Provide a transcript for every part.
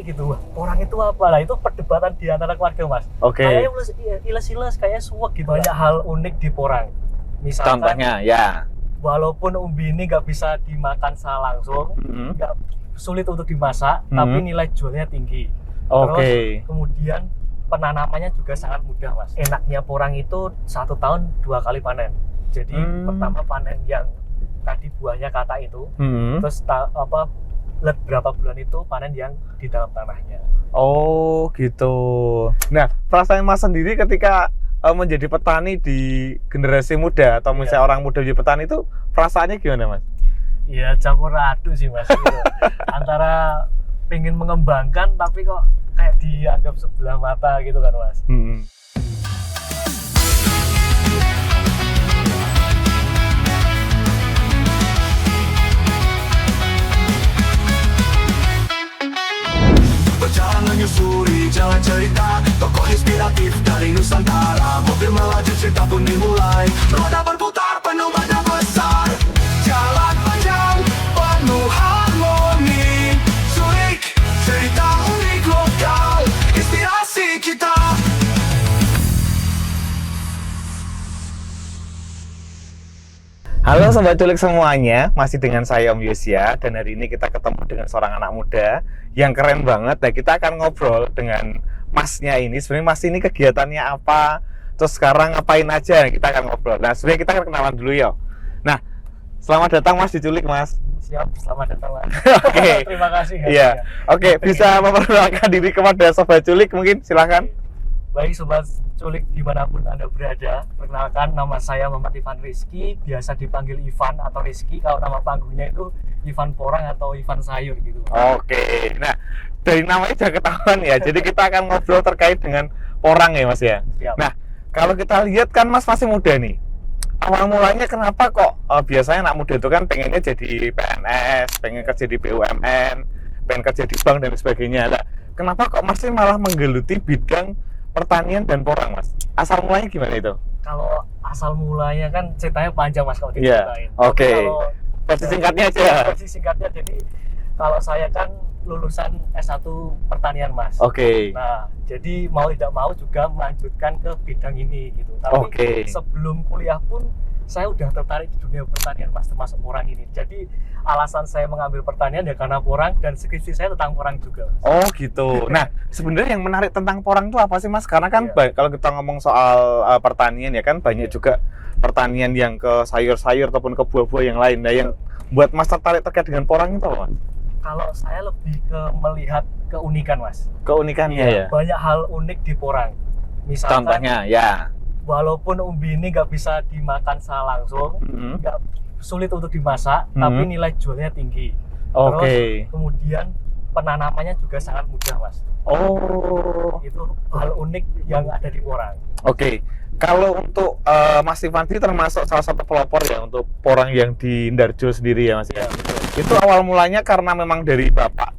tertarik gitu, wah porang itu apa lah, itu perdebatan di antara keluarga mas. Kayaknya iles-iles, kayak suwek gitu. Banyak hal unik di porang. Misalkan, contohnya ya, walaupun umbi ini nggak bisa dimakan secara langsung, nggak sulit untuk dimasak, tapi nilai jualnya tinggi. Terus kemudian penanamannya juga sangat mudah mas. Enaknya porang itu 1 tahun 2 kali panen. Jadi pertama panen yang tadi buahnya kata itu, terus berapa bulan itu panen yang di dalam tanahnya. Oh gitu. Nah, perasaan mas sendiri ketika menjadi petani di generasi muda atau misalnya orang muda jadi petani itu perasaannya gimana mas? Iya campur aduk sih mas. Gitu. Antara pengen mengembangkan tapi kok kayak dianggap sebelah mata gitu kan mas. Berjalan menyusuri jalan cerita, tokoh inspiratif dari Nusantara. Mobil melaju, cerita pun dimulai, roda berputar penuh badan besar. Jalan panjang penuh harmoni, surik cerita unik lokal, inspirasi kita. Halo Sobat Culik semuanya, masih dengan saya Om Yosya. Dan hari ini kita ketemu dengan seorang anak muda yang keren banget. Dan kita akan ngobrol dengan masnya ini. Sebenarnya mas ini kegiatannya apa, terus sekarang ngapain aja, kita akan ngobrol. Nah sebenarnya kita akan kenalan dulu ya. Nah, selamat datang mas di Culik mas. Siap, selamat datang mas. Oke. Terima kasih. Iya. Oke, bisa memperkenalkan diri kepada Sobat Culik mungkin, silakan. Baik Sobat Culik dimanapun Anda berada, perkenalkan nama saya Muhammad Ivan Rizky, biasa dipanggil Ivan atau Rizky, kalau nama panggungnya itu Ivan Porang atau Ivan Sayur gitu. Oke, nah dari namanya sudah ketahuan ya, jadi kita akan ngobrol terkait dengan porang ya mas ya. Siap. Nah kalau kita lihat kan mas masih muda nih, awal mulanya kenapa kok biasanya anak muda itu kan pengennya jadi PNS, pengen kerja di BUMN, pengen kerja di bank dan sebagainya. Nah, kenapa kok masih malah menggeluti bidang pertanian dan porang mas? Asal mulanya gimana itu? Kalau asal mulanya kan ceritanya panjang mas kalau diceritain. Oke. Kalau versi singkatnya aja. Versi singkatnya, jadi kalau saya kan lulusan S1 pertanian mas. Oke. Nah, jadi mau tidak mau juga melanjutkan ke bidang ini gitu. Tapi sebelum kuliah pun saya udah tertarik di dunia pertanian mas, termasuk porang ini. Jadi alasan saya mengambil pertanian ya karena porang, dan skripsi saya tentang porang juga mas. Oh gitu. Nah sebenarnya yang menarik tentang porang itu apa sih mas? Karena kan kalau kita ngomong soal pertanian ya kan banyak juga pertanian yang ke sayur-sayur ataupun ke buah-buah yang lain. Nah yang buat mas tertarik terkait dengan porang itu apa mas? Kalau saya lebih ke melihat keunikan mas. Keunikannya ya? Banyak hal unik di porang. Misalkan, contohnya ya, walaupun umbi ini nggak bisa dimakan secara langsung, nggak sulit untuk dimasak, tapi nilai jualnya tinggi. Terus kemudian penanamannya juga sangat mudah mas. Oh, itu hal unik yang ada di porang. Oke. Kalau untuk Mas Ivan termasuk salah satu pelopor ya untuk porang yang di Ndarjo sendiri ya mas ya. Itu awal mulanya karena memang dari bapak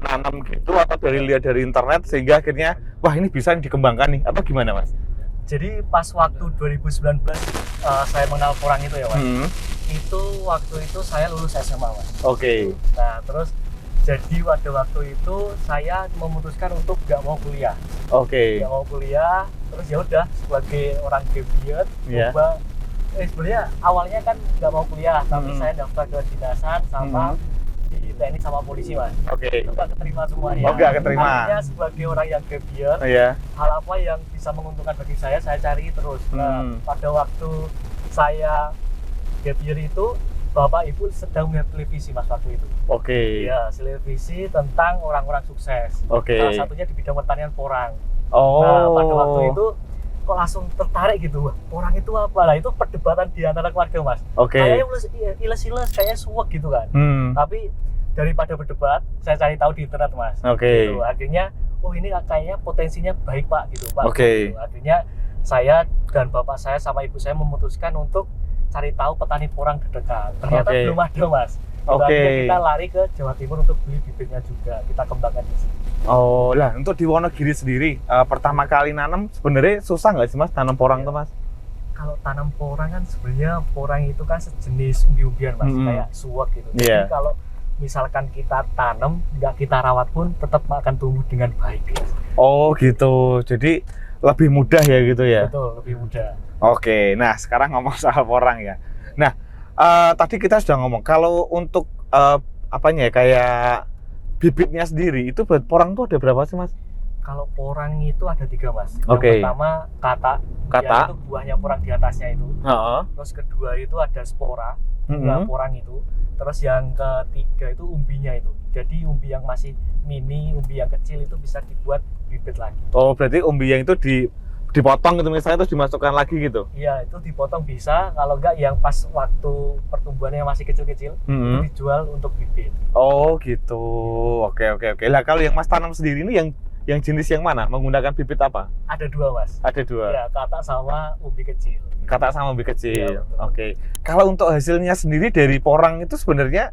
nanam gitu atau dari lihat dari internet sehingga akhirnya wah ini bisa dikembangkan nih, apa gimana mas? Jadi pas waktu 2019 saya mengenal porang itu ya mas. Itu waktu itu saya lulus SMA mas. Oke. Nah terus jadi pada waktu itu saya memutuskan untuk nggak mau kuliah. Nggak mau kuliah, terus ya udah sebagai orang gap year, coba sebenarnya awalnya kan nggak mau kuliah, tapi saya daftar ke dinasan sama di TNI sama polisi mas. Itu nggak keterima semuanya. Nggak keterima. Artinya sebagai orang yang gap year, hal apa yang bisa menguntungkan bagi saya cari terus. Nah pada waktu saya gap year itu, bapak ibu sedang melihat televisi mas waktu itu. Ya, televisi tentang orang-orang sukses. Salah satunya di bidang pertanian porang. Nah, pada waktu itu kok langsung tertarik gitu. Wah, porang itu apa lah? Itu perdebatan di antara keluarga mas. Kayaknya iles-iles, kayaknya suwek gitu kan. Tapi daripada berdebat, saya cari tahu di internet mas. Gitu. Akhirnya, oh ini kayaknya potensinya baik pak gitu pak. Gitu. Akhirnya saya dan bapak saya sama ibu saya memutuskan untuk cari tahu petani porang terdekat. Ternyata belum ada mas. Akhirnya kita lari ke Jawa Timur untuk beli bibitnya juga. Kita kembangkan di sini. Oh lah, untuk di Wonogiri sendiri pertama kali nanam sebenarnya susah nggak sih mas tanam porang tuh mas? Kalau tanam porang kan sebenarnya porang itu kan sejenis umbi-umbian mas, kayak suwek gitu. Jadi kalau misalkan kita tanam, nggak kita rawat pun tetap akan tumbuh dengan baik. Oh gitu, jadi lebih mudah ya gitu ya? Betul, lebih mudah. Oke, nah sekarang ngomong soal porang ya. Nah, tadi kita sudah ngomong, kalau untuk apanya ya, kayak bibitnya sendiri, itu buat porang tuh ada berapa sih Mas? Kalau porang itu ada 3 Mas. Yang Oke. pertama kata, Kata. itu buahnya porang di atasnya itu. Heeh. Terus kedua itu ada spora, Mhm. buah porang itu. Terus yang ketiga itu umbinya itu. Jadi umbi yang masih mini, umbi yang kecil itu bisa dibuat bibit lagi. Oh, berarti umbi yang itu dipotong gitu misalnya, terus dimasukkan lagi gitu? Iya, itu dipotong bisa. Kalau enggak yang pas waktu pertumbuhannya masih kecil-kecil, itu Mhm. dijual untuk bibit. Oh gitu, oke. Lah kalau yang Mas tanam sendiri ini yang jenis yang mana? Menggunakan bibit apa? Ada 2 Mas. Ada 2. Ya, kata sama umbi kecil. Kata sama umbi kecil. Iya, betul. Oke. Kalau untuk hasilnya sendiri dari porang itu sebenarnya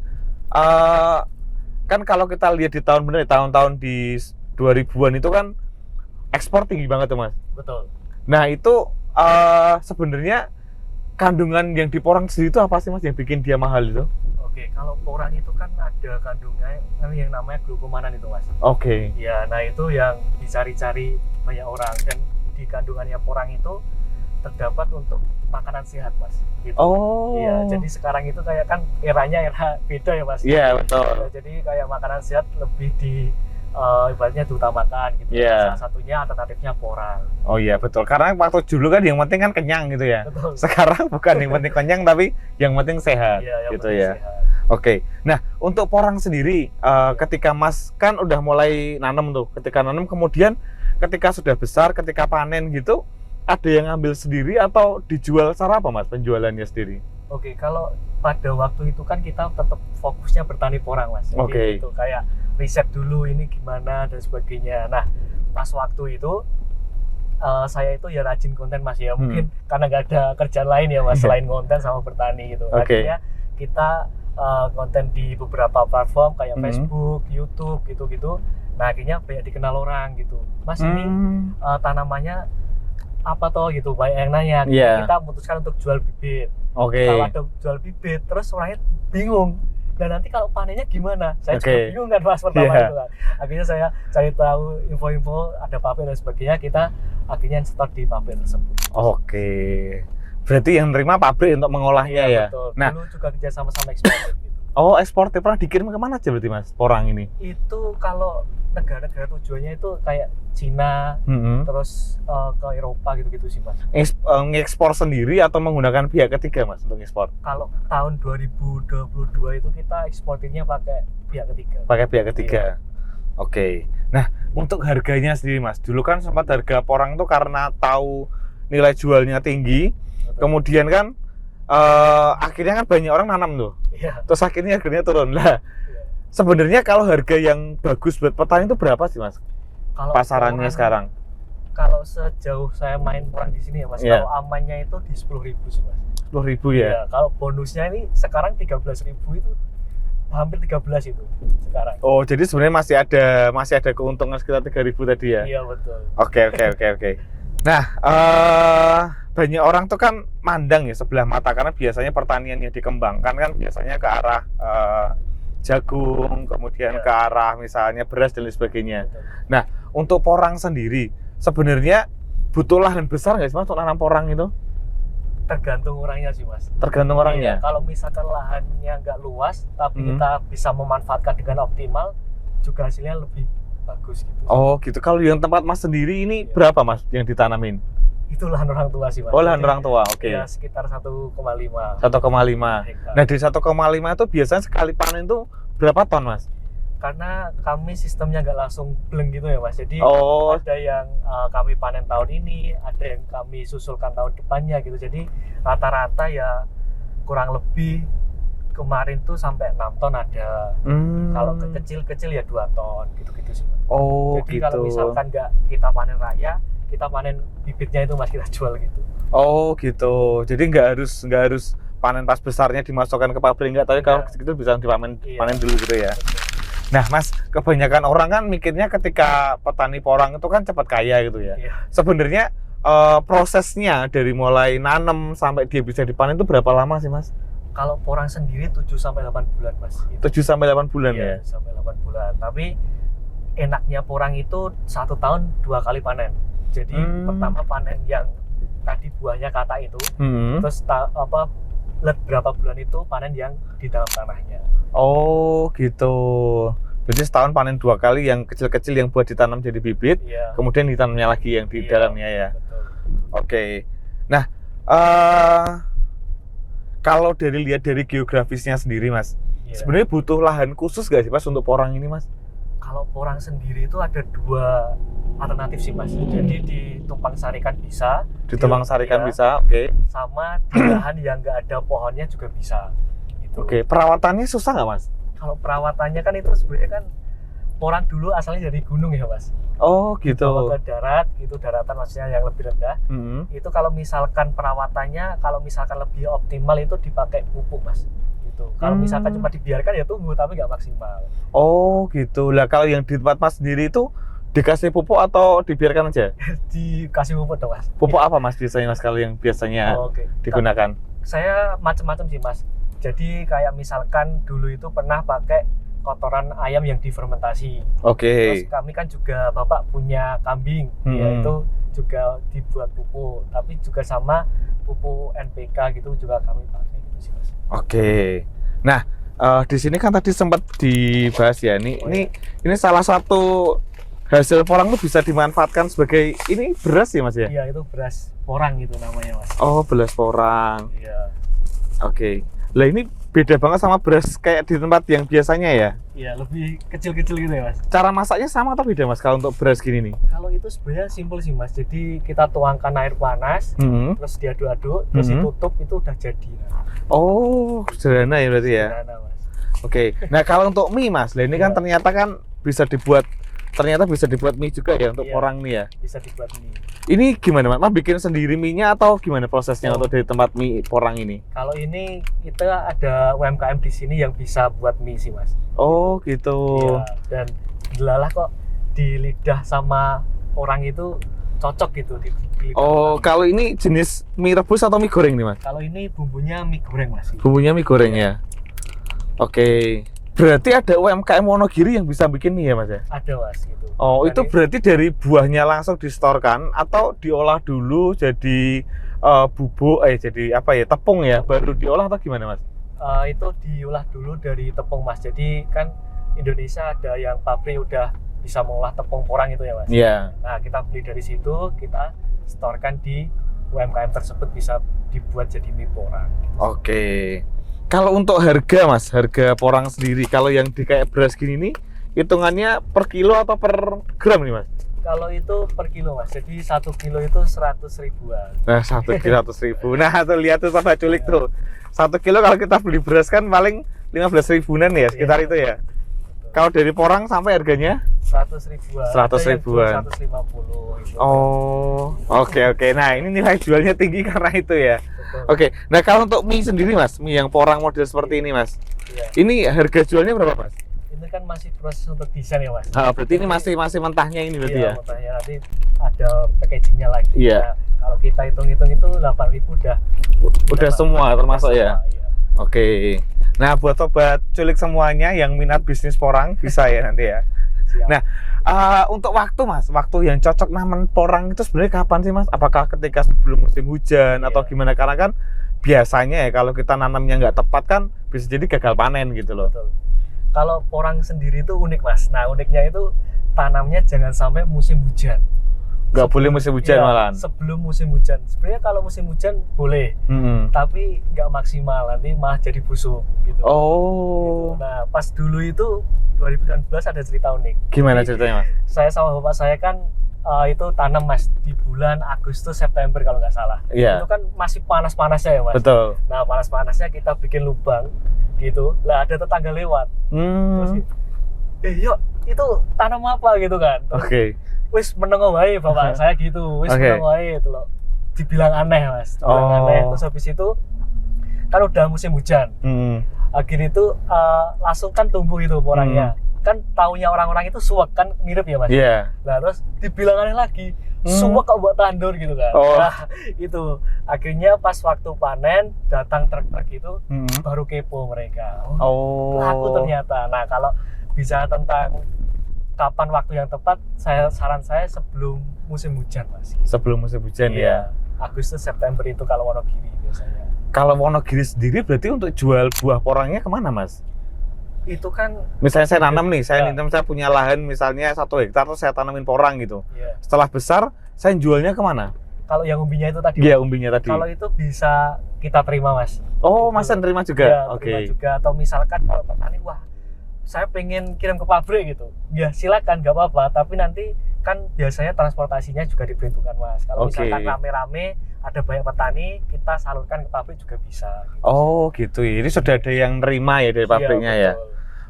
kan kalau kita lihat di tahun-tahun di 2000-an itu kan ekspor tinggi banget tuh Mas. Betul. Nah itu sebenarnya kandungan yang di porang sendiri itu apa sih Mas yang bikin dia mahal itu? Oke, kalau porang itu kan ada kandungan yang namanya glukomanan itu Mas. Oke. Ya, nah itu yang dicari-cari banyak orang, dan di kandungannya porang itu terdapat untuk makanan sehat Mas. Gitu. Oh. Iya, jadi sekarang itu kayak kan era beda ya Mas. Iya betul. Ya, jadi kayak makanan sehat lebih ibaratnya diutamakan gitu. Iya. Salah satunya alternatifnya porang. Oh iya betul. Karena waktu dulu kan yang penting kan kenyang gitu ya. Betul. Sekarang bukan yang penting kenyang tapi yang penting sehat Iya, yang gitu penting ya. sehat. Oke. Nah, untuk porang sendiri ketika Mas kan udah mulai nanam tuh. Ketika nanam kemudian ketika sudah besar, ketika panen gitu, ada yang ngambil sendiri atau dijual secara apa Mas penjualannya sendiri? Oke, kalau pada waktu itu kan kita tetap fokusnya bertani porang Mas. Jadi Oke. itu kayak riset dulu ini gimana dan sebagainya. Nah, pas waktu itu saya itu ya rajin konten Mas ya. Mungkin karena nggak ada kerjaan lain ya Mas selain konten sama bertani gitu. Oke. Akhirnya kita konten di beberapa platform kayak Hmm. Facebook, YouTube gitu-gitu. Nah, akhirnya banyak dikenal orang gitu. Mas ini tanamannya apa toh gitu, banyak yang nanya. Iya. Kita memutuskan untuk jual bibit. Oke. Kalau ada jual bibit, terus orangnya bingung. Dan nanti kalau panennya gimana? Saya juga Oke. bingung kan Mas pertama Iya. itu kan. Akhirnya saya cari tahu info-info, ada pabrik dan sebagainya. Kita akhirnya store di pabrik tersebut. Oke. Berarti yang nerima pabrik untuk mengolahnya ya. Betul. Nah, Dulu juga kerja sama eksportir gitu. oh eksportir pernah dikirim kemana aja berarti Mas porang ini? Itu kalau negara-negara tujuannya itu kayak Cina, Mm-hmm. terus ke Eropa gitu-gitu sih Mas. Ngekspor sendiri atau menggunakan pihak ketiga Mas untuk ekspor? Kalau tahun 2022 itu kita eksportirnya pakai pihak ketiga. Pakai pihak ketiga. Oke. Nah, untuk harganya sendiri Mas, dulu kan sempat harga porang tuh karena tahu nilai jualnya tinggi, Betul. kemudian kan akhirnya kan banyak orang nanam tuh. Iya. Terus akhirnya harganya turun. Lah, sebenarnya kalau harga yang bagus buat petani itu berapa sih Mas? Kalau Pasarannya porang- sekarang? Kalau sejauh saya main porang di sini ya Mas, Iya. kalau amannya itu di 10.000 sih Mas. 10.000 ya? Iya, kalau bonusnya ini sekarang 13.000 itu hampir 13 itu sekarang. Oh, jadi sebenarnya masih ada keuntungan sekitar 3.000 tadi ya? Iya betul. Oke. Nah, banyak orang tuh kan mandang ya sebelah mata karena biasanya pertanian yang dikembangkan kan biasanya ke arah jagung, kemudian Ya. ke arah misalnya beras dan lain sebagainya. Betul. Nah, untuk porang sendiri sebenarnya butuh lahan besar nggak sih Mas untuk nanam porang itu? Tergantung orangnya sih Mas. Tergantung Iya, orangnya. kalau misalkan lahannya nggak luas, tapi Mhm. kita bisa memanfaatkan dengan optimal, juga hasilnya lebih bagus gitu. Oh, gitu. Kalau yang tempat Mas sendiri ini Iya. berapa Mas yang ditanamin? Itu lahan orang tua sih Mas. Oh, lahan Jadi, orang tua. Oke. Ya sekitar 1,5 1,5. hektar. Nah, dari 1,5 itu biasanya sekali panen itu berapa ton, Mas? Karena kami sistemnya nggak langsung bleng gitu ya Mas. Jadi Oh, ada yang kami panen tahun ini, ada yang kami susulkan tahun depannya gitu. Jadi rata-rata ya kurang lebih kemarin tuh sampai 6 ton ada. Kalau kecil-kecil ya 2 ton gitu-gitu sih Mas. Oh, Jadi gitu. kalau misalkan nggak kita panen raya, kita panen bibitnya itu Mas, kita jual gitu. Oh, gitu. Jadi nggak harus panen pas besarnya dimasukkan ke pabrik, nggak, tapi kalau Iya. segitu bisa dipanen Iya. panen dulu gitu ya. Betul. Nah, Mas, kebanyakan orang kan mikirnya ketika petani porang itu kan cepat kaya gitu ya. Iya. Sebenarnya prosesnya dari mulai nanam sampai dia bisa dipanen itu berapa lama sih, Mas? Kalau porang sendiri 7-8 bulan mas. 7-8 bulan ya? 7-8 bulan. Tapi enaknya porang itu 1 tahun 2 kali panen. Jadi pertama panen yang tadi buahnya kata itu, terus berapa bulan itu panen yang di dalam tanahnya. Oh gitu. Berarti setahun panen 2 kali, yang kecil-kecil yang buat ditanam jadi bibit, kemudian ditanamnya lagi yang di dalamnya ya. Betul. Oke. Nah, kalau lihat dari geografisnya sendiri mas, sebenarnya butuh lahan khusus nggak sih mas untuk porang ini mas? Kalau porang sendiri itu ada 2 alternatif sih mas. Jadi ditumpang sarikan bisa. Ditumpang sarikan bisa, oke. Sama di lahan yang nggak ada pohonnya juga bisa. Gitu. Oke, perawatannya susah nggak mas? Kalau perawatannya kan itu sebenarnya kan porang dulu asalnya dari gunung ya mas. Oh gitu. Dibawa ke darat, itu daratan maksudnya yang lebih rendah. Itu kalau misalkan perawatannya, kalau misalkan lebih optimal itu dipakai pupuk mas. Gitu. Kalau misalkan cuma dibiarkan ya tumbuh tapi nggak maksimal. Oh gitu. Lah kalau yang di tempat mas sendiri itu dikasih pupuk atau dibiarkan aja? Dikasih pupuk dong mas. Pupuk apa mas biasanya mas kalau yang biasanya digunakan? Saya macam-macam sih mas. Jadi kayak misalkan dulu itu pernah pakai kotoran ayam yang difermentasi. Terus kami kan juga bapak punya kambing, yaitu juga dibuat pupuk. Tapi juga sama pupuk NPK gitu juga kami pakai gitu sih mas. Nah di sini kan tadi sempat dibahas ya. Ini salah satu hasil porang itu bisa dimanfaatkan sebagai ini beras ya mas ya? Iya itu beras porang gitu namanya mas. Oh beras porang. Iya. Lah ini beda banget sama beras kayak di tempat yang biasanya ya? Iya, lebih kecil-kecil gitu ya mas. Cara masaknya sama atau beda mas kalau untuk beras gini nih? Kalau itu sebenarnya simpel sih mas. Jadi kita tuangkan air panas, terus diaduk-aduk, terus ditutup, itu udah jadi. Oh, sederhana ya berarti ya? Sederhana mas. Nah kalau untuk mie mas, lah ini kan ternyata kan bisa dibuat mie juga ya untuk porang nih ya? Bisa dibuat mie. Ini gimana mas? Mas bikin sendiri mie-nya atau gimana prosesnya untuk dari tempat mie porang ini? Kalau ini kita ada UMKM di sini yang bisa buat mie sih mas. Oh gitu. Iya, dan delalah kok di lidah sama orang itu cocok gitu di Oh, kalau ini jenis mie rebus atau mie goreng nih mas? Kalau ini bumbunya mie goreng mas. Bumbunya mie goreng ya? Berarti ada UMKM Wonogiri yang bisa bikin mie ya mas ya? Ada mas gitu. Oh, itu berarti dari buahnya langsung distorkan atau diolah dulu jadi bubuk, jadi apa ya, tepung ya, baru diolah atau gimana mas? Itu diolah dulu dari tepung mas. Jadi kan Indonesia ada yang pabrik udah bisa mengolah tepung porang itu ya mas. Iya. Nah kita beli dari situ, kita storkan di UMKM tersebut, bisa dibuat jadi mie porang. Kalau untuk harga mas, harga porang sendiri, kalau yang di kayak beras gini nih, hitungannya per kilo atau per gram nih mas? Kalau itu per kilo mas, jadi 1 kilo itu 100 ribuan. Nah 1 kilo 100 ribu. Nah tuh lihat tuh Pak Culik tuh, 1 kilo kalau kita beli beras kan paling 15 ribuan ya, sekitar itu ya. Kalau dari porang sampai harganya? 100 ribuan. 100 ribuan. 150 gitu. Oh, oke. Nah ini nilai jualnya tinggi karena itu ya. Betul. Nah kalau untuk mie sendiri mas, mie yang porang model seperti ini mas, ini harga jualnya berapa mas? Ini kan masih proses untuk desain ya mas. Berarti ini masih mentahnya ini berarti ya? Mentahnya, nanti ada packagingnya lagi. Iya. Nah, kalau kita hitung-hitung itu 8.000 udah semua termasuk ya? Iya. Nah buat sobat culik semuanya yang minat bisnis porang bisa ya nanti ya. Siap. Nah untuk waktu mas, waktu yang cocok nanem porang itu sebenarnya kapan sih mas? Apakah ketika sebelum musim hujan atau gimana? Karena kan biasanya ya kalau kita nanamnya nggak tepat kan bisa jadi gagal panen gitu loh. Betul. Kalau porang sendiri itu unik mas. Nah uniknya itu tanamnya jangan sampai musim hujan. Nggak boleh musim hujan malahan. Sebelum musim hujan. Sebenarnya kalau musim hujan boleh, tapi nggak maksimal, nanti malah jadi busuk gitu. Oh. Gitu. Nah pas dulu itu 2019 ada cerita unik. Gimana ceritanya mas? Saya sama bapak saya kan itu tanam mas di bulan Agustus September kalau nggak salah. Iya. Itu kan masih panas-panasnya ya mas. Betul. Nah panas-panasnya kita bikin lubang gitu. Lah ada tetangga lewat. Terus yuk itu tanam apa gitu kan. Wis meneng wae bapak saya gitu. Wis meneng wae itu loh. Dibilang aneh mas. Aneh. Terus habis itu kan udah musim hujan. Akhirnya itu langsung kan tumbuh itu porangnya. Kan taunya orang-orang itu suwek kan mirip ya mas. Iya. Nah terus dibilang aneh lagi, semua kok buat tandur gitu kan. Oh. Nah, itu akhirnya pas waktu panen datang truk-truk itu baru kepo mereka. Laku ternyata. Nah, kalau bisa tentang kapan waktu yang tepat, saran saya sebelum musim hujan, Mas. Sebelum musim hujan ya. Agustus September itu kalau Wonogiri biasanya. Kalau Wonogiri sendiri berarti untuk jual buah porangnya kemana, Mas? Itu kan Misalnya saya nanam nih, saya punya lahan misalnya 1 hektar terus saya tanamin porang gitu. Setelah besar, saya jualnya kemana? Kalau yang umbinya itu tadi. Iya, umbinya tadi. Kalau itu bisa kita terima, Mas. Oh, Mas terima juga? Ya, terima juga. Atau misalkan kalau petani, wah saya pengen kirim ke pabrik gitu. Ya silakan, nggak apa-apa. Tapi nanti kan biasanya transportasinya juga diperhitungkan, Mas. Kalau misalkan rame-rame, ada banyak petani, kita salurkan ke pabrik juga bisa. Gitu. Oh gitu ya, ini sudah ada yang nerima ya dari pabriknya ya?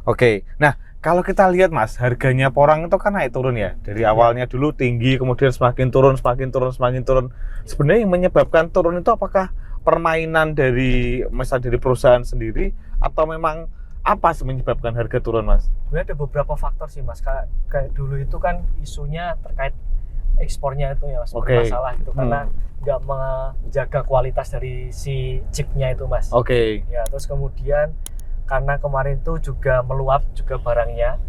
Oke, nah kalau kita lihat Mas, harganya porang itu kan naik turun ya? Dari awalnya dulu tinggi, kemudian semakin turun. Sebenarnya yang menyebabkan turun itu apakah permainan dari perusahaan sendiri, atau memang apa sih menyebabkan harga turun, Mas? Sebenarnya ada beberapa faktor sih, Mas. Kayak dulu itu kan isunya terkait ekspornya itu ya, Mas, bermasalah gitu, karena nggak menjaga kualitas dari si chipnya itu, Mas. Ya, terus kemudian karena kemarin itu juga meluap juga barangnya,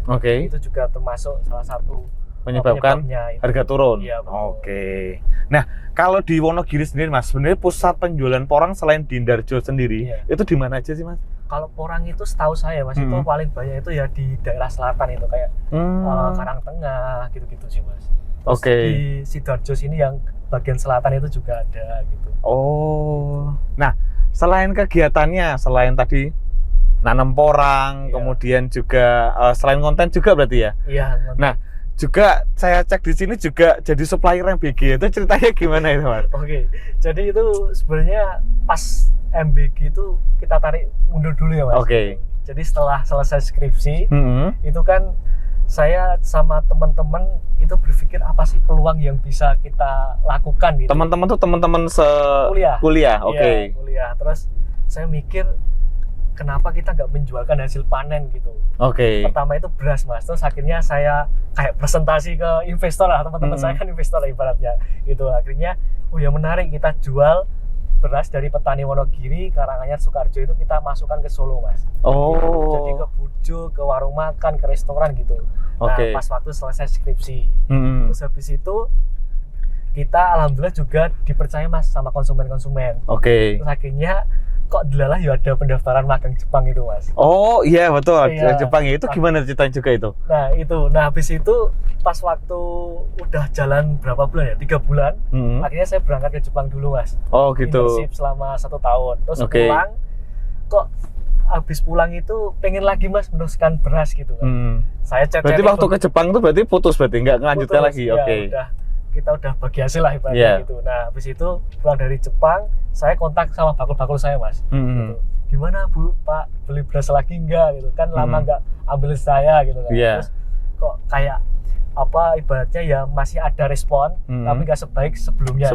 itu juga termasuk salah satu menyebabkan harga turun. Ya, Nah, kalau di Wonogiri sendiri, Mas, sebenarnya pusat penjualan porang selain di Indarjo sendiri, itu di mana aja sih, Mas? Kalau porang itu setahu saya, Mas, itu paling banyak itu ya di daerah selatan itu kayak Karangtengah gitu-gitu sih, Mas. Di Sidoarjo sini yang bagian selatan itu juga ada gitu. Nah, selain kegiatannya, selain tadi nanam porang, kemudian juga selain konten juga berarti ya? Iya. Nah, juga saya cek di sini juga jadi supplier MBG, itu ceritanya gimana itu, Mas? Jadi itu sebenarnya pas MBG itu kita tarik mundur dulu ya, Mas. Jadi setelah selesai skripsi, itu kan saya sama teman-teman itu berpikir apa sih peluang yang bisa kita lakukan gitu. Teman-teman tuh teman-teman kuliah. Kuliah. Terus saya mikir kenapa kita nggak menjualkan hasil panen gitu. Pertama itu beras, Mas. Terus akhirnya saya kayak presentasi ke investor lah, teman-teman saya kan investor lah ibaratnya. Itu akhirnya ya menarik, kita jual beras dari petani Wonogiri, Karanganyar, Sukoharjo itu kita masukkan ke Solo, Mas. Jadi ke Bujo, ke warung makan, ke restoran gitu. Nah, pas waktu selesai skripsi. Terus habis itu kita alhamdulillah juga dipercaya, Mas, sama konsumen-konsumen. Terus akhirnya kok delalah ya ada pendaftaran magang Jepang itu, Mas. Iya betul, Jepang itu gimana ceritanya juga itu? Nah habis itu pas waktu udah jalan berapa bulan ya, 3 bulan, akhirnya saya berangkat ke Jepang dulu, Mas. Internship selama 1 tahun, terus pulang, kok habis pulang itu pengen lagi, Mas, meneruskan beras gitu kan. Saya chat-chat. Berarti waktu ke Jepang tuh berarti putus, berarti nggak ngelanjutkan lagi? Kita udah bagi hasil lah ibaratnya gitu. Nah habis itu pulang dari Jepang, saya kontak sama bakul-bakul saya, Mas. Gitu. Gimana Bu, Pak, beli beras lagi enggak gitu kan, lama nggak ambil saya gitu kan. Terus kok kayak apa ibaratnya ya masih ada respon, tapi nggak sebaik sebelumnya.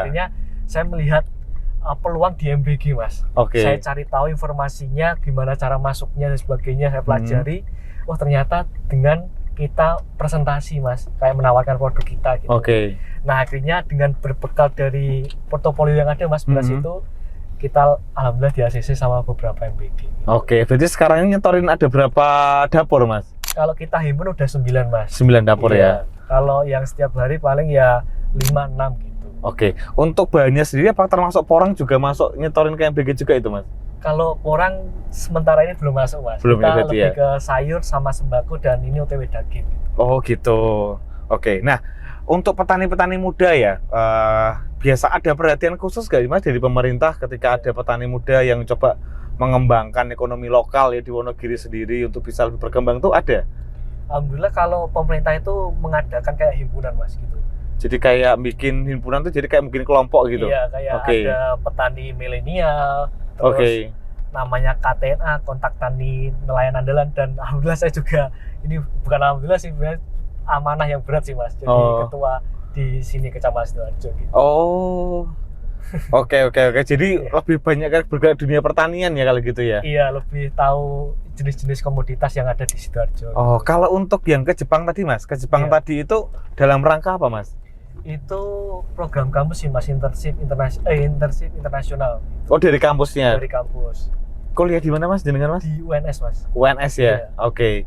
Akhirnya saya melihat peluang di MBG, Mas. Saya cari tahu informasinya, gimana cara masuknya dan sebagainya, saya pelajari. Wah, ternyata dengan kita presentasi, Mas, kayak menawarkan produk kita gitu. Nah, akhirnya dengan berbekal dari portofolio yang ada, Mas, beras itu kita alhamdulillah di ACC sama beberapa MBG. Berarti sekarang ini nyetorin ada berapa dapur, Mas? Kalau kita himpun udah 9, Mas. 9 dapur ya. Kalau yang setiap hari paling ya 5-6 gitu. Untuk bahannya sendiri apa termasuk porang juga masuk nyetorin ke MBG juga itu, Mas? Kalau porang sementara ini belum masuk, Mas. Kita lebih ke sayur sama sembako dan ini OTW daging. Gitu. Nah, untuk petani-petani muda ya, biasa ada perhatian khusus nggak, Mas, dari pemerintah ketika ada petani muda yang coba mengembangkan ekonomi lokal ya di Wonogiri sendiri untuk bisa lebih berkembang tuh ada? Alhamdulillah kalau pemerintah itu mengadakan kayak himpunan, Mas, gitu. Jadi kayak bikin himpunan tuh jadi kayak bikin kelompok gitu? Iya, kayak ada petani milenial, terus namanya KTNA, Kontak Tani Nelayan Andalan, dan alhamdulillah saya juga, ini bukan alhamdulillah sih, amanah yang berat sih, Mas, jadi ketua di sini Kecamatan Sidoarjo gitu. Jadi lebih banyak kan bergerak dunia pertanian ya kalau gitu ya? Iya, lebih tahu jenis-jenis komoditas yang ada di Sidoarjo. Kalau untuk yang ke Jepang tadi, Mas, tadi itu dalam rangka apa, Mas? Itu program kampus sih Mas, internship internasional Oh, dari kampusnya. dari kampus Kuliah di mana Mas jenengan Mas? di UNS Mas. UNS ya. Iya. Oke.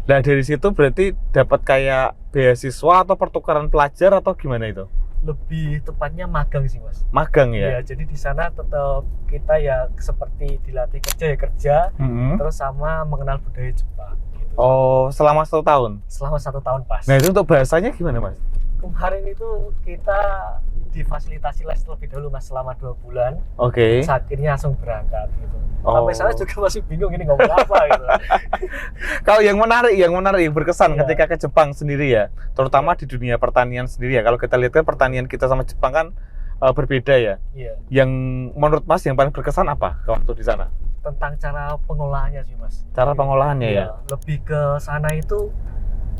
Nah, dari situ berarti dapat kayak beasiswa atau pertukaran pelajar atau gimana itu? Lebih tepatnya magang sih Mas. Magang ya. Ya, jadi di sana tetap kita ya seperti dilatih kerja ya kerja, Mm-hmm. terus sama mengenal budaya Jepang. Gitu. Oh, selama 1 tahun. Selama 1 tahun pas. Nah, itu untuk bahasanya gimana Mas? Kemarin itu kita difasilitasi les terlebih dahulu Mas selama 2 bulan. Oke. Terus akhirnya langsung berangkat gitu. Oh. Sampai sana juga masih bingung ini ngomong apa gitu. Kalau yang menarik, yang berkesan Iya. ketika ke Jepang sendiri ya, terutama di dunia pertanian sendiri ya. Kalau kita lihat kan pertanian kita sama Jepang kan berbeda ya. Iya. Yang menurut Mas yang paling berkesan apa waktu di sana? Tentang cara pengolahannya sih Mas. Cara pengolahannya ya. Iya, lebih ke sana itu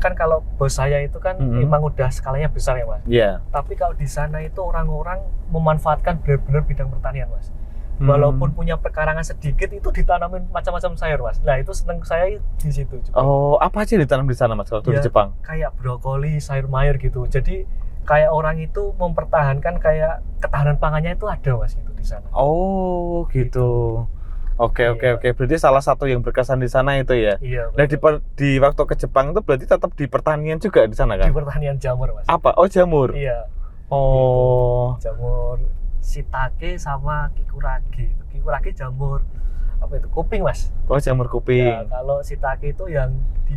kan kalau bos saya itu kan Mhm. emang udah skalanya besar ya Mas. Iya. Tapi kalau di sana itu orang-orang memanfaatkan benar-benar bidang pertanian Mas. Walaupun punya pekarangan sedikit itu ditanamin macam-macam sayur Mas. Nah itu seneng saya di situ. Oh, apa aja ditanam di sana Mas waktu di Ya, Jepang? Kayak brokoli, sayur mayur gitu. Jadi kayak orang itu mempertahankan kayak ketahanan pangannya itu ada Mas gitu di sana. Oh, gitu. Oke, Iya. oke. Berarti salah satu yang berkesan di sana itu ya. Iya. Nah, betul. di waktu ke Jepang itu berarti tetap di pertanian juga di sana Di kan? pertanian jamur Mas. Apa? Oh, jamur. Iya. Oh. Jamur shiitake sama kikurage. Kikurage jamur apa itu? Kuping Mas. Oh, jamur kuping. Ya, kalau shiitake itu yang di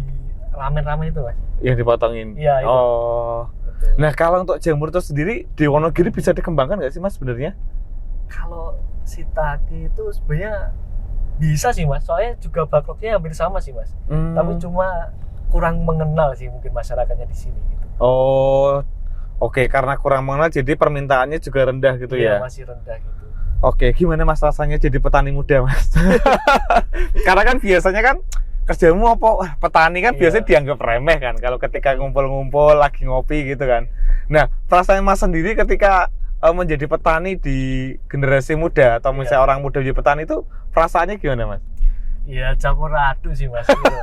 ramen-ramen itu Mas. Yang dipotongin. Iya, itu. Oh. Betul. Nah, kalau untuk jamur itu sendiri di Wonogiri bisa dikembangkan nggak sih Mas sebenarnya? Kalau shiitake itu sebenarnya bisa sih Mas. Soalnya juga bakloknya hampir sama sih Mas. Tapi cuma kurang mengenal sih mungkin masyarakatnya di sini gitu. Oh, oke. Karena kurang mengenal jadi permintaannya juga rendah gitu Iya, ya. masih rendah gitu. Oke, gimana Mas rasanya jadi petani muda Mas? Karena kan biasanya kan kerjamu apa? Wah, petani kan Iya. biasanya dianggap remeh kan kalau ketika ngumpul-ngumpul lagi ngopi gitu kan. Nah, perasaan Mas sendiri ketika menjadi petani di generasi muda atau misalnya orang muda jadi petani itu perasaannya gimana Mas? Iya, campur aduk sih Mas gitu.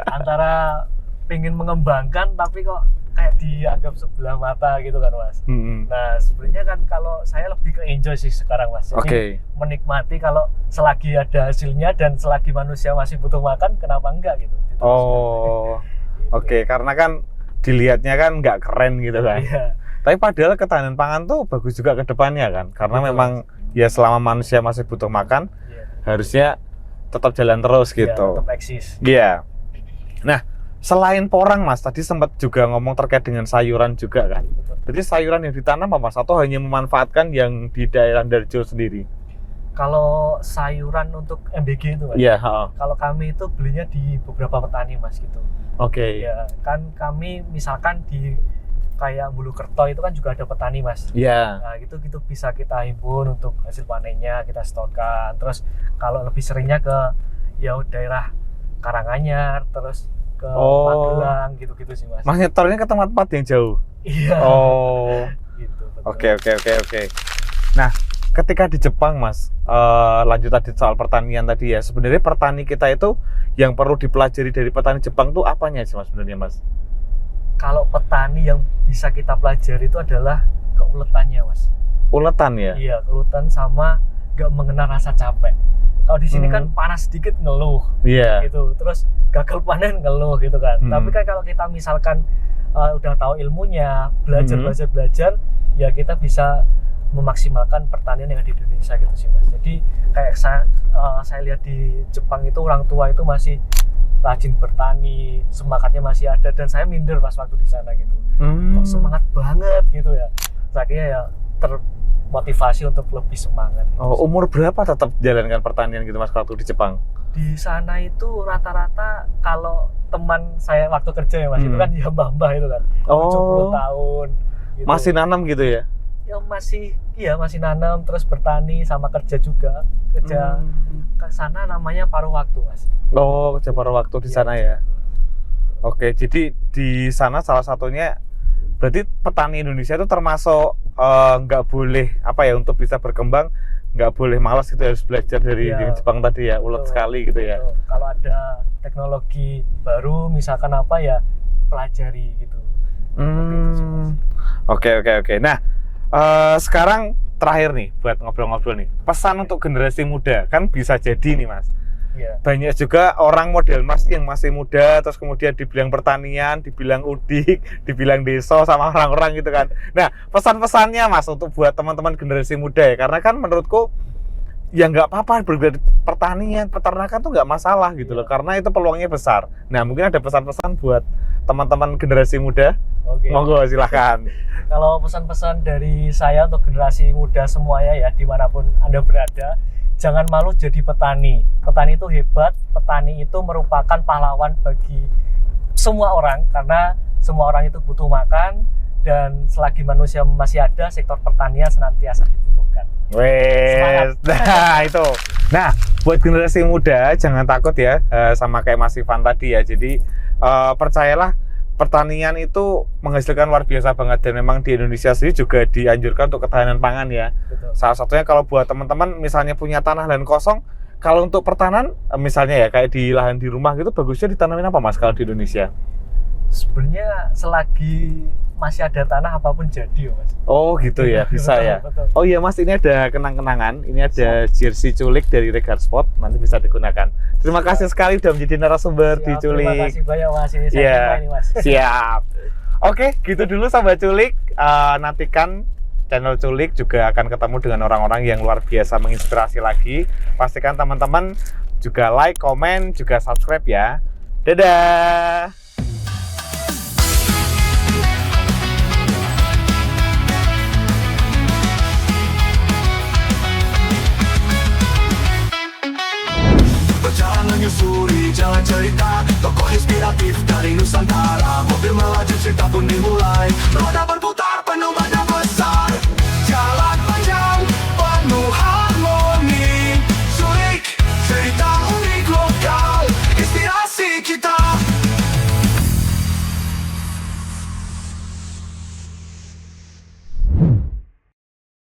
Antara pengen mengembangkan tapi kok kayak dianggap sebelah mata gitu kan Mas. Nah sebenarnya kan kalau saya lebih ke enjoy sih sekarang Mas. Jadi Oke. menikmati kalau selagi ada hasilnya dan selagi manusia masih butuh makan, kenapa enggak gitu. Diteruskan. Oh, Gitu. oke. Karena kan dilihatnya kan nggak keren gitu kan. Iya. Tapi padahal ketahanan pangan tuh bagus juga ke depannya kan. Karena Betul. memang ya selama manusia masih butuh makan, Iya. harusnya tetap jalan terus Iya, gitu. tetap eksis. Iya. Nah, selain porang Mas, tadi sempat juga ngomong terkait dengan sayuran juga kan. Betul. Berarti sayuran yang ditanam apa Mas? Atau hanya memanfaatkan yang di daerah Darjo sendiri? Kalau sayuran untuk MBG itu Mas. Iya, heeh. Kalau kami itu belinya di beberapa petani Mas gitu. Oke. Ya, kan kami misalkan di kayak Bulukerto itu kan juga ada petani Mas. Iya. Nah, gitu bisa kita himpun untuk hasil panennya, kita setorkan. Terus kalau lebih seringnya ke ya daerah Karanganyar, terus ke Oh. Magelang gitu-gitu sih Mas. Mas nyetornya ke tempat-tempat yang jauh. Iya. Oh. Gitu. betul. Oke. Nah, ketika di Jepang Mas, lanjut tadi soal pertanian tadi ya. Sebenarnya petani kita itu yang perlu dipelajari dari petani Jepang tuh apanya sih Mas sebenarnya Mas? Kalau petani yang bisa kita pelajari itu adalah keuletannya Mas. Uletan ya? Iya, keuletan sama nggak mengenal rasa capek. Kalau di sini kan panas sedikit ngeluh Iya. gitu, terus gagal panen ngeluh gitu kan. Tapi kan kalau kita misalkan udah tahu ilmunya, belajar, ya kita bisa memaksimalkan pertanian yang ada di Indonesia gitu sih Mas. Jadi kayak saya lihat di Jepang itu orang tua itu masih rajin bertani, semangatnya masih ada, dan saya minder pas waktu di sana gitu. Kok semangat banget gitu ya. Akhirnya ya termotivasi untuk lebih semangat. Gitu. Oh, umur berapa tetap jalankan pertanian gitu Mas waktu di Jepang? Di sana itu rata-rata kalau teman saya waktu kerja ya Mas, itu kan ya mbah-mbah itu kan. Oh. 70 tahun gitu. Masih nanam gitu ya? Ya masih nanam, terus bertani sama kerja juga. Kerja ke sana namanya paruh waktu Mas. Oh, kerja paruh waktu di sana ya. Oke, jadi di sana salah satunya berarti petani Indonesia itu termasuk nggak boleh apa ya untuk bisa berkembang, nggak boleh malas gitu, harus belajar dari Jepang tadi ya, ulet sekali gitu ya. Kalau ada teknologi baru misalkan apa ya pelajari gitu. Oke. Nah, sekarang terakhir nih buat ngobrol-ngobrol nih. Pesan untuk generasi muda kan bisa jadi nih Mas. Iya. Banyak juga orang model Mas yang masih muda, terus kemudian dibilang pertanian, dibilang udik, dibilang deso sama orang-orang gitu kan. Nah, pesan-pesannya Mas untuk buat teman-teman generasi muda ya, karena kan menurutku ya nggak apa-apa bergerak pertanian, peternakan tuh nggak masalah gitu loh, karena itu peluangnya besar. Nah, mungkin ada pesan-pesan buat teman-teman generasi muda. Oke. Monggo silahkan. Kalau pesan-pesan dari saya untuk generasi muda semuanya ya, dimanapun Anda berada, jangan malu jadi petani. Petani itu hebat, petani itu merupakan pahlawan bagi semua orang, karena semua orang itu butuh makan, dan selagi manusia masih ada, sektor pertanian senantiasa dibutuhkan. Wes, nah itu. Nah, buat generasi muda jangan takut ya, sama kayak Mas Ivan tadi ya. Jadi percayalah, pertanian itu menghasilkan luar biasa banget, dan memang di Indonesia sendiri juga dianjurkan untuk ketahanan pangan ya. Betul. Salah satunya kalau buat teman-teman misalnya punya tanah lahan kosong, kalau untuk pertanian misalnya ya kayak di lahan di rumah gitu, bagusnya ditanamin apa Mas kalau di Indonesia? Sebenarnya selagi masih ada tanah apapun jadi Mas. Oh gitu ya, bisa Betul, ya. betul. Oh iya Mas, ini ada kenang-kenangan, ini ada jersey culik dari Regar Sport, nanti bisa digunakan. Terima kasih sekali sudah menjadi narasumber di Siap, Culik. Terima kasih banyak Mas, ini saya Iya, terima ini Mas. siap. Oke, gitu dulu Sahabat Culik. Nantikan channel Culik juga akan ketemu dengan orang-orang yang luar biasa menginspirasi lagi. Pastikan teman-teman juga like, komen, juga subscribe ya. Dadah! Berjalan menyusuri jalan cerita, tokoh inspiratif dari Nusantara. Mobil melaju, cerita pun dimulai. Roda berputar.